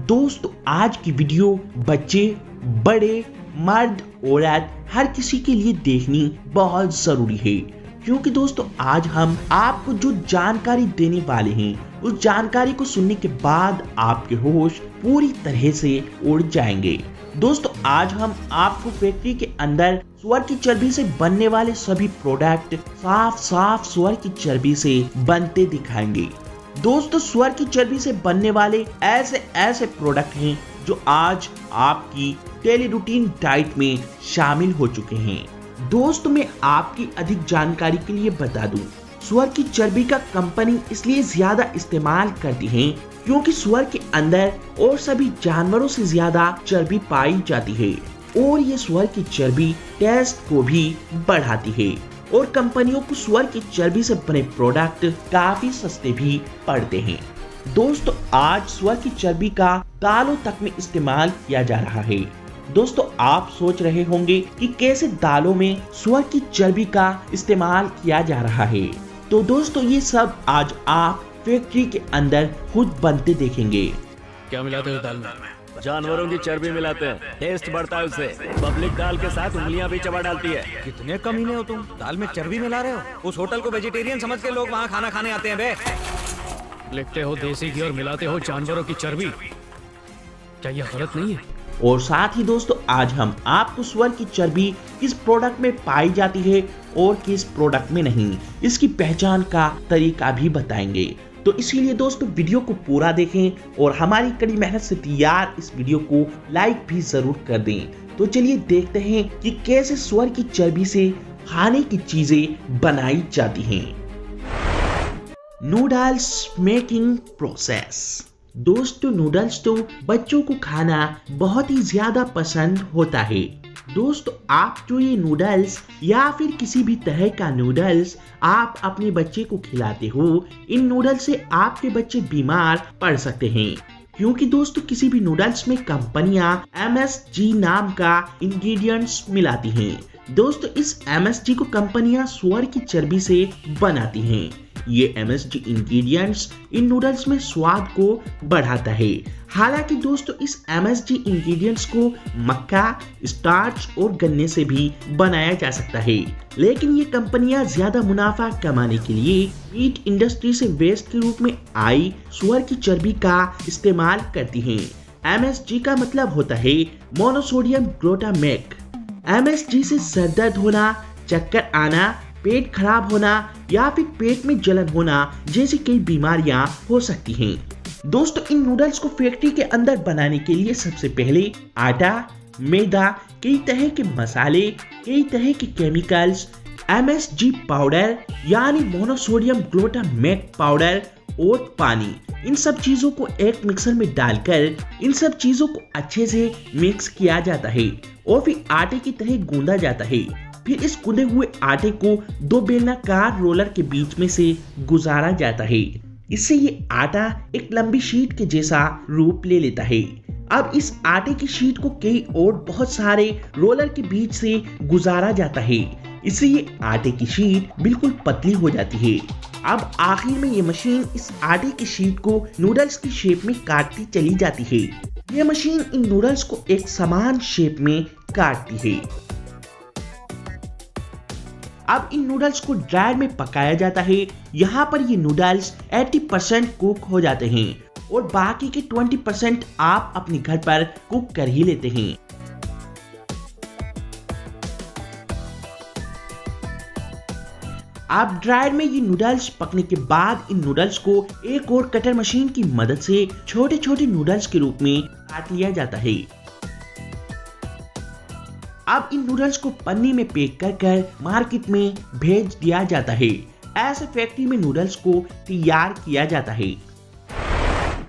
दोस्तों आज की वीडियो बच्चे, बड़े, मर्द, औरत हर किसी के लिए देखनी बहुत जरूरी है, क्योंकि दोस्तों आज हम आपको जो जानकारी देने वाले हैं उस जानकारी को सुनने के बाद आपके होश पूरी तरह से उड़ जाएंगे। दोस्तों आज हम आपको फैक्ट्री के अंदर सुअर की चर्बी से बनने वाले सभी प्रोडक्ट साफ सुअर की चर्बी से बनते दिखाएंगे। दोस्तों सुअर की चर्बी से बनने वाले ऐसे प्रोडक्ट हैं जो आज आपकी डेली रूटीन डाइट में शामिल हो चुके हैं। दोस्तों मैं आपकी अधिक जानकारी के लिए बता दूं, सुअर की चर्बी का कंपनी इसलिए ज्यादा इस्तेमाल करती है क्योंकि सुअर के अंदर और सभी जानवरों से ज्यादा चर्बी पाई जाती है और ये सुअर की चर्बी टेस्ट को भी बढ़ाती है और कंपनियों को सुअर की चर्बी से बने प्रोडक्ट काफी सस्ते भी पड़ते हैं। दोस्तों आज सुअर की चर्बी का दालों तक में इस्तेमाल किया जा रहा है। दोस्तों आप सोच रहे होंगे कि कैसे दालों में सुअर की चर्बी का इस्तेमाल किया जा रहा है, तो दोस्तों ये सब आज आप फैक्ट्री के अंदर खुद बनते देखेंगे। क्या मिलाते हो दाल में? जानवरों की चर्बी मिलाते हैं, टेस्ट बढ़ता है उससे। पब्लिक दाल के साथ उंगलियां भी चबा डालती है। कितने कमीने हो तुम, दाल में चर्बी मिला रहे हो? उस होटल को वेजिटेरियन समझ के लोग वहाँ खाना खाने आते हैं बे। लिखते हो देसी घी और मिलाते हो जानवरों की चर्बी, क्या यह गलत नहीं है? और साथ ही दोस्तों आज हम आपको सुअर की चर्बी किस प्रोडक्ट में पाई जाती है और किस प्रोडक्ट में नहीं, इसकी पहचान का तरीका भी बताएंगे। तो इसीलिए दोस्तों वीडियो को पूरा देखें और हमारी कड़ी मेहनत से तैयार इस वीडियो को लाइक भी जरूर कर दें। तो चलिए देखते हैं कि कैसे सुअर की चर्बी से खाने की चीजें बनाई जाती हैं। Noodles making process. दोस्तों नूडल्स तो बच्चों को खाना बहुत ही ज्यादा पसंद होता है। दोस्तों आप जो ये नूडल्स या फिर किसी भी तरह का नूडल्स आप अपने बच्चे को खिलाते हो, इन नूडल्स से आपके बच्चे बीमार पड़ सकते हैं, क्योंकि दोस्तों किसी भी नूडल्स में कंपनियां MSG नाम का इंग्रेडिएंट्स मिलाती हैं। दोस्तों इस MSG को कंपनियां सुअर की चर्बी से बनाती हैं। ये MSG इंग्रेडिएंट्स इन नूडल्स में स्वाद को बढ़ाता है। हालांकि दोस्तों इस MSG इंग्रेडिएंट्स को मक्का, स्टार्च और गन्ने से भी बनाया जा सकता है, लेकिन ये कंपनियां ज्यादा मुनाफा कमाने के लिए मीट इंडस्ट्री से वेस्ट के रूप में आई सुअर की चर्बी का इस्तेमाल करती हैं। MSG का मतलब होता है मोनोसोडियम ग्लूटामेट। MSG से सर दर्द होना, चक्कर आना, पेट खराब होना या फिर पेट में जलन होना जैसी कई बीमारियां हो सकती हैं। दोस्तों इन नूडल्स को फैक्ट्री के अंदर बनाने के लिए सबसे पहले आटा, मैदा, कई तरह के मसाले, कई तरह के केमिकल्स, MSG पाउडर यानी मोनोसोडियम ग्लूटामेट पाउडर और पानी, इन सब चीजों को एक मिक्सर में डालकर इन सब चीजों को अच्छे से मिक्स किया जाता है और फिर आटे की तरह गूंदा जाता है। फिर इस गूंदे हुए आटे को दो बेलनाकार रोलर के बीच में से गुजारा जाता है। इससे ये आटा एक लंबी शीट के जैसा रूप ले लेता है। अब इस आटे की शीट को कई और बहुत सारे रोलर के बीच से गुजारा जाता है। इससे ये आटे की शीट बिल्कुल पतली हो जाती है। अब आखिर में ये मशीन इस आटे की शीट को नूडल्स की शेप में काटती चली जाती है। ये मशीन इन नूडल्स को एक समान शेप में काटती है। अब इन नूडल्स को ड्रायर में पकाया जाता है। यहाँ पर ये नूडल्स 80% कुक हो जाते हैं और बाकी के 20% आप अपने घर पर कुक कर ही लेते हैं। आप ड्रायर में ये नूडल्स पकने के बाद इन नूडल्स को एक और कटर मशीन की मदद से छोटे छोटे नूडल्स के रूप में काट लिया जाता है। अब इन नूडल्स को पन्नी में पैक कर मार्केट में भेज दिया जाता है। ऐसे फैक्ट्री में नूडल्स को तैयार किया जाता है।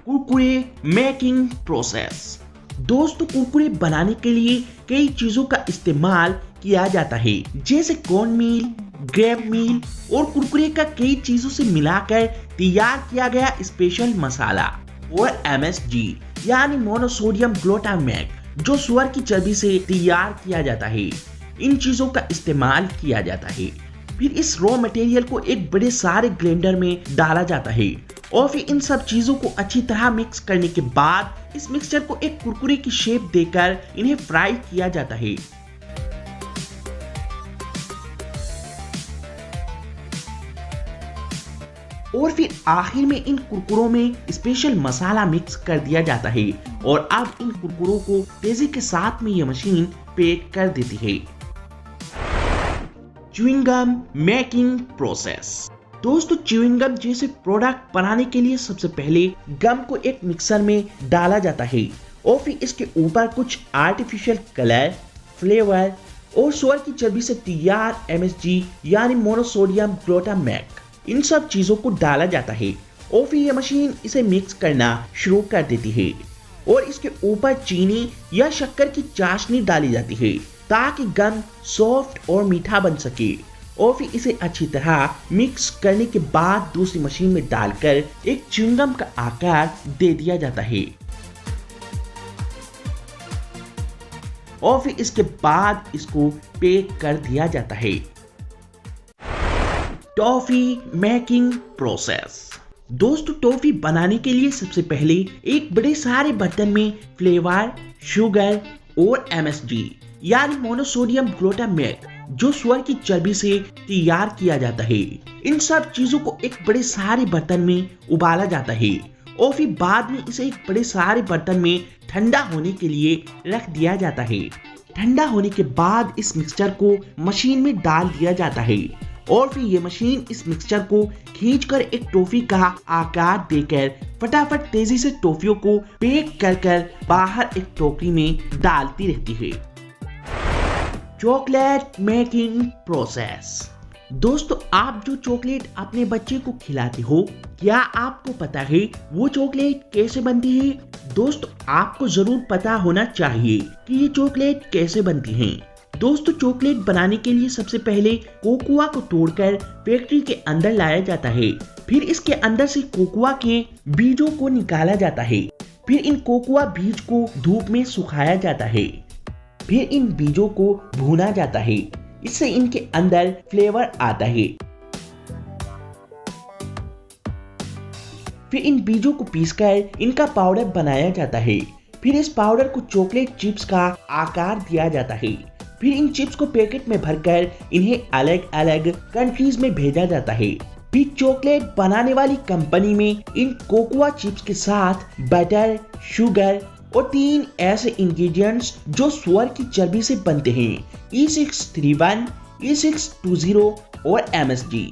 Kurkure making process. दोस्तों कुरकुरे बनाने के लिए कई चीजों का इस्तेमाल किया जाता है, जैसे कॉर्न मील, ग्रेप मील और कुरकुरे का कई चीजों से मिलाकर तैयार किया गया स्पेशल मसाला और MSG यानी मोनोसोडियम ग्लूटामेट जो सुअर की चर्बी से तैयार किया जाता है। इन चीजों का इस्तेमाल किया जाता है। फिर इस रॉ मटेरियल को एक बड़े सारे ग्राइंडर में डाला जाता है और फिर इन सब चीजों को अच्छी तरह मिक्स करने के बाद इस मिक्सचर को एक कुरकुरे की शेप देकर इन्हें फ्राई किया जाता है। और फिर आखिर में इन कुरकुरों में स्पेशल मसाला मिक्स कर दिया जाता है और अब इन कुरकुरों को तेजी के साथ में यह मशीन पैक कर देती है। Chewing gum making process. दोस्तों, च्युइंग गम जैसे प्रोडक्ट बनाने के लिए सबसे पहले गम को एक मिक्सर में डाला जाता है और फिर इसके ऊपर कुछ आर्टिफिशियल कलर, फ्लेवर और सुअर की चर्बी से तैयार MSG यानी मोनोसोडियम ग्लूटामेट, इन सब चीजों को डाला जाता है और फिर यह मशीन इसे मिक्स करना शुरू कर देती है और इसके ऊपर चीनी या शक्कर की चाशनी डाली जाती है ताकि गम सॉफ्ट और मीठा बन सके। और फिर इसे अच्छी तरह मिक्स करने के बाद दूसरी मशीन में डालकर एक च्युइंगम का आकार दे दिया जाता है और फिर इसके बाद इसको पैक कर दिया जाता है। Toffee making process. दोस्तों, टॉफी बनाने के लिए सबसे पहले एक बड़े सारे बर्तन में फ्लेवर, शुगर और MSG यानी मोनोसोडियम ग्लूटामेट जो सुअर की चर्बी से तैयार किया जाता है, इन सब चीजों को एक बड़े सारे बर्तन में उबाला जाता है और फिर बाद में इसे एक बड़े सारे बर्तन में ठंडा होने के लिए रख दिया जाता है। ठंडा होने के बाद इस मिक्सचर को मशीन में डाल दिया जाता है और फिर ये मशीन इस मिक्सचर को खींचकर एक टॉफी का आकार देकर फटाफट तेजी से टॉफियों को पैक कर बाहर एक टोकरी में डालती रहती है। Chocolate making process. दोस्तों, आप जो चॉकलेट अपने बच्चे को खिलाते हो, क्या आपको पता है वो चॉकलेट कैसे बनती है? दोस्तों, आपको जरूर पता होना चाहिए कि ये चॉकलेट कैसे बनती हैं। दोस्तों, चॉकलेट बनाने के लिए सबसे पहले कोकोआ को तोड़कर फैक्ट्री के अंदर लाया जाता है। फिर इसके अंदर से कोकोआ के बीजों को निकाला जाता है। फिर इन कोकोआ बीज को धूप में सुखाया जाता है। फिर इन बीजों को भूना जाता है, इससे इनके अंदर फ्लेवर आता है। फिर इन बीजों को पीसकर इनका पाउडर बनाया जाता है। फिर इस पाउडर को चॉकलेट चिप्स का आकार दिया जाता है। फिर इन चिप्स को पैकेट में भरकर इन्हें अलग अलग कंट्रीज में भेजा जाता है। फिर चॉकलेट बनाने वाली कंपनी में इन कोकोआ चिप्स के साथ बटर, शुगर और 3 ऐसे इंग्रेडिएंट्स जो सुअर की चर्बी से बनते हैं, E631, E620 और MSG,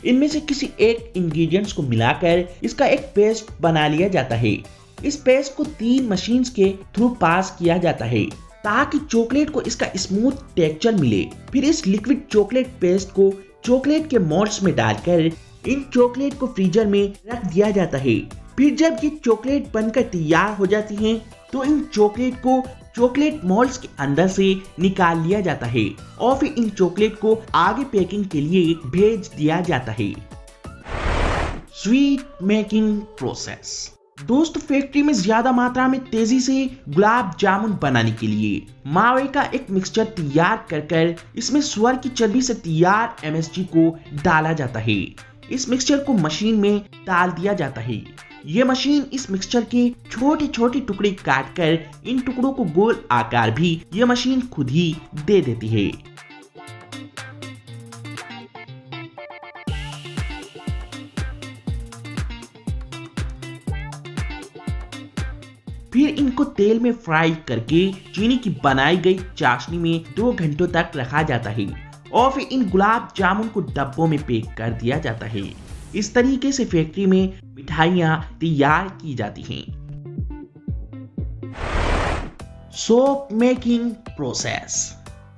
इनमें से किसी एक इंग्रेडिएंट्स को मिलाकर इसका एक पेस्ट बना लिया जाता है। इस पेस्ट को 3 मशीन्स के थ्रू पास किया जाता है ताकि चॉकलेट को इसका स्मूथ टेक्सचर मिले। फिर इस लिक्विड चॉकलेट पेस्ट को चॉकलेट के मोल्ड्स में डालकर इन चॉकलेट को फ्रीजर में रख दिया जाता है। फिर जब ये चॉकलेट बनकर तैयार हो जाती हैं, तो इन चॉकलेट को चॉकलेट मोल्ड्स के अंदर से निकाल लिया जाता है और फिर इन चॉकलेट को आगे पैकिंग के लिए भेज दिया जाता है। Sweet making process. दोस्तों, फैक्ट्री में ज्यादा मात्रा में तेजी से गुलाब जामुन बनाने के लिए मावे का एक मिक्सचर तैयार कर इसमें सुअर की चर्बी से तैयार MSG को डाला जाता है। इस मिक्सचर को मशीन में डाल दिया जाता है। ये मशीन इस मिक्सचर के छोटे छोटे टुकड़े काटकर इन टुकड़ों को गोल आकार भी ये मशीन खुद ही दे देती है। फिर इनको तेल में फ्राई करके चीनी की बनाई गई चाशनी में 2 घंटों तक रखा जाता है और फिर इन गुलाब जामुन को डब्बों में पैक कर दिया जाता है। इस तरीके से फैक्ट्री में मिठाइयां तैयार की जाती हैं। Soap making process.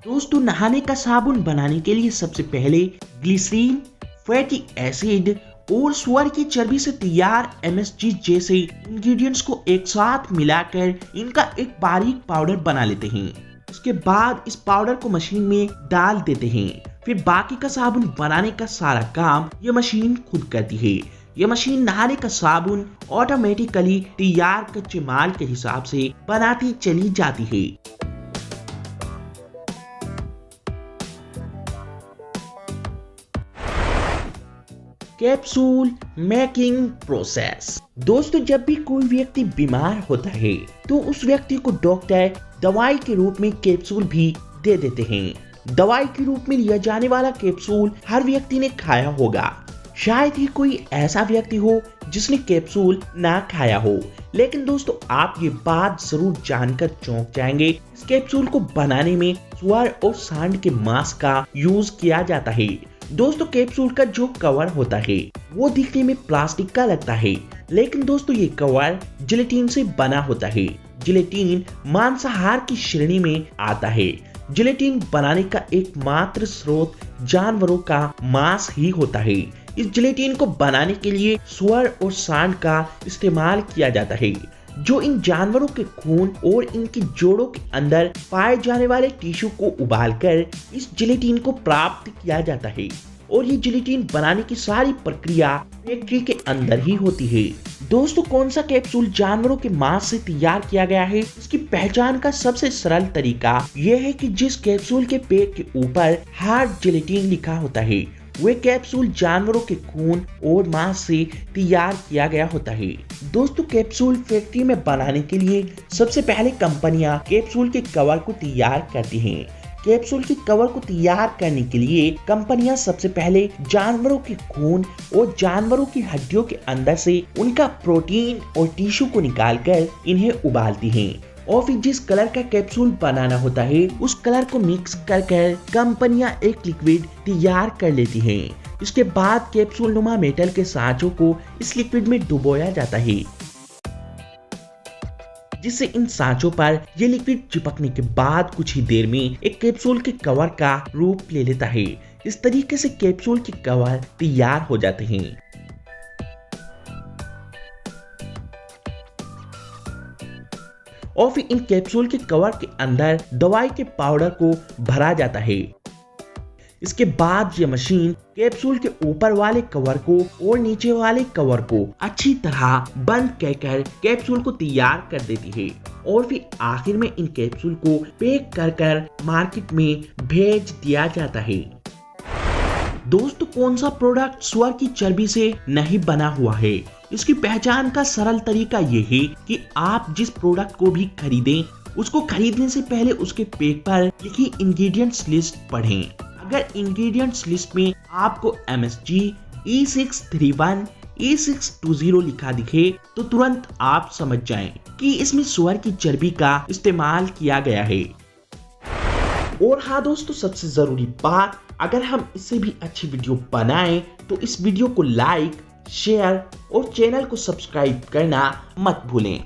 दोस्तों, नहाने का साबुन बनाने के लिए सबसे पहले ग्लिसरीन, फैटी एसिड और सुअर की चर्बी से तैयार MSG जैसे इंग्रेडिएंट्स को एक साथ मिलाकर इनका एक बारीक पाउडर बना लेते हैं। उसके बाद इस पाउडर को मशीन में डाल देते हैं। फिर बाकी का साबुन बनाने का सारा काम ये मशीन खुद करती है। ये मशीन नहाने का साबुन ऑटोमेटिकली तैयार कच्चे माल के हिसाब से बनाती चली जाती है। Capsule making process. दोस्तों जब भी कोई व्यक्ति बीमार होता है तो उस व्यक्ति को डॉक्टर दवाई के रूप में कैप्सूल भी दे देते हैं। दवाई के रूप में लिया जाने वाला कैप्सूल हर व्यक्ति ने खाया होगा। शायद ही कोई ऐसा व्यक्ति हो जिसने कैप्सूल ना खाया हो। लेकिन दोस्तों आप ये बात जरूर जानकर चौंक जाएंगे, इस कैप्सूल को बनाने में सुअर और सांड के मांस का यूज किया जाता है। दोस्तों कैप्सूल का जो कवर होता है वो दिखने में प्लास्टिक का लगता है, लेकिन दोस्तों ये कवर जिलेटिन से बना होता है। जिलेटिन मांसाहार की श्रेणी में आता है। जिलेटिन बनाने का एकमात्र स्रोत जानवरों का मांस ही होता है। इस जिलेटिन को बनाने के लिए सुअर और सांड का इस्तेमाल किया जाता है, जो इन जानवरों के खून और इनकी जोड़ों के अंदर पाए जाने वाले टिश्यू को उबालकर इस जिलेटिन को प्राप्त किया जाता है। और ये जिलेटिन बनाने की सारी प्रक्रिया फैक्ट्री के अंदर ही होती है। दोस्तों कौन सा कैप्सूल जानवरों के मांस से तैयार किया गया है, इसकी पहचान का सबसे सरल तरीका यह है कि जिस कैप्सूल के पैक के ऊपर हार्ड जिलेटिन लिखा होता है वे कैप्सूल जानवरों के खून और मांस से तैयार किया गया होता है। दोस्तों कैप्सूल फैक्ट्री में बनाने के लिए सबसे पहले कंपनियां कैप्सूल के कवर को तैयार करती हैं। कैप्सूल के कवर को तैयार करने के लिए कंपनियां सबसे पहले जानवरों के खून और जानवरों की हड्डियों के अंदर से उनका प्रोटीन और टिश्यू को निकालकर इन्हें उबालती हैं और फिर जिस कलर का कैप्सूल बनाना होता है उस कलर को मिक्स कर कंपनियां एक लिक्विड तैयार कर लेती हैं। इसके बाद कैप्सूल नुमा मेटल के सांचों को इस लिक्विड में डुबोया जाता है, जिससे इन सांचों पर ये लिक्विड चिपकने के बाद कुछ ही देर में एक कैप्सूल के कवर का रूप ले लेता है। इस तरीके से कैप्सूल के कवर तैयार हो जाते हैं। और फिर इन कैप्सूल के कवर के अंदर दवाई के पाउडर को भरा जाता है। इसके बाद ये मशीन कैप्सूल के ऊपर वाले कवर को और नीचे वाले कवर को अच्छी तरह बंद कर कैप्सूल को तैयार कर देती है और फिर आखिर में इन कैप्सूल को पैक कर मार्केट में भेज दिया जाता है। दोस्तों कौन सा प्रोडक्ट सुअर की चर्बी से नहीं बना हुआ है, इसकी पहचान का सरल तरीका ये है कि आप जिस प्रोडक्ट को भी खरीदें उसको खरीदने से पहले उसके पैक पर लिखी इंग्रेडिएंट्स लिस्ट पढ़ें। अगर इंग्रेडिएंट्स लिस्ट में आपको MSG, E631, E620 लिखा दिखे तो तुरंत आप समझ जाएं कि इसमें सुअर की चर्बी का इस्तेमाल किया गया है। और हाँ दोस्तों सबसे जरूरी बात, अगर हम इससे भी अच्छी वीडियो बनाएं तो इस वीडियो को लाइक, शेयर और चैनल को सब्सक्राइब करना मत भूलें।